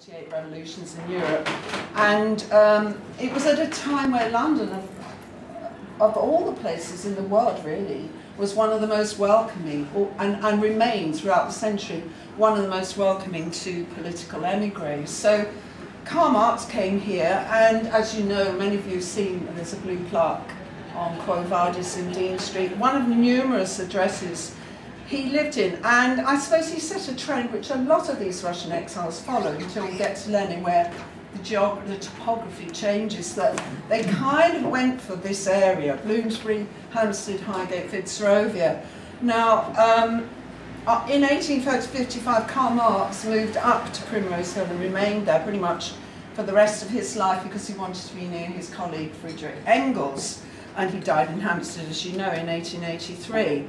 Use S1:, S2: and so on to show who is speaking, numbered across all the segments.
S1: 48 revolutions in Europe, and it was at a time where London, of all the places in the world really, was one of the most welcoming, and remained throughout the century, one of the most welcoming to political emigres. So Karl Marx came here, and as you know, many of you have seen, there's a blue plaque on Quo Vadis in Dean Street, one of the numerous addresses he lived in, and I suppose he set a trend which a lot of these Russian exiles followed until we get to Lenin, where the topography changes, that they kind of went for this area, Bloomsbury, Hampstead, Highgate, Fitzrovia. Now, in 1855, Karl Marx moved up to Primrose Hill and remained there pretty much for the rest of his life because he wanted to be near his colleague Friedrich Engels, and he died in Hampstead, as you know, in 1883.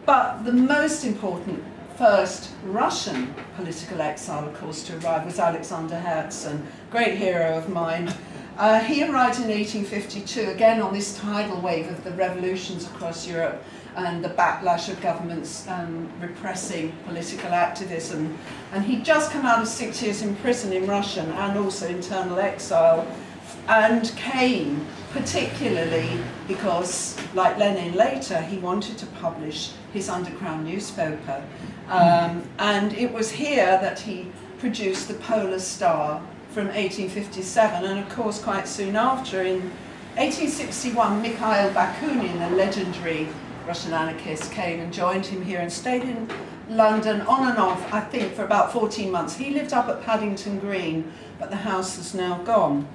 S1: But the most important first Russian political exile, of course, to arrive was Alexander Herzen, great hero of mine. He arrived in 1852, again on this tidal wave of the revolutions across Europe and the backlash of governments repressing political activism. And he'd just come out of 6 years in prison in Russia and also internal exile, and came particularly because, like Lenin later, he wanted to publish his underground newspaper. And it was here that he produced the Polar Star from 1857, and of course quite soon after, in 1861, Mikhail Bakunin, a legendary Russian anarchist, came and joined him here and stayed in London on and off, I think, for about 14 months. He lived up at Paddington Green, but the house is now gone.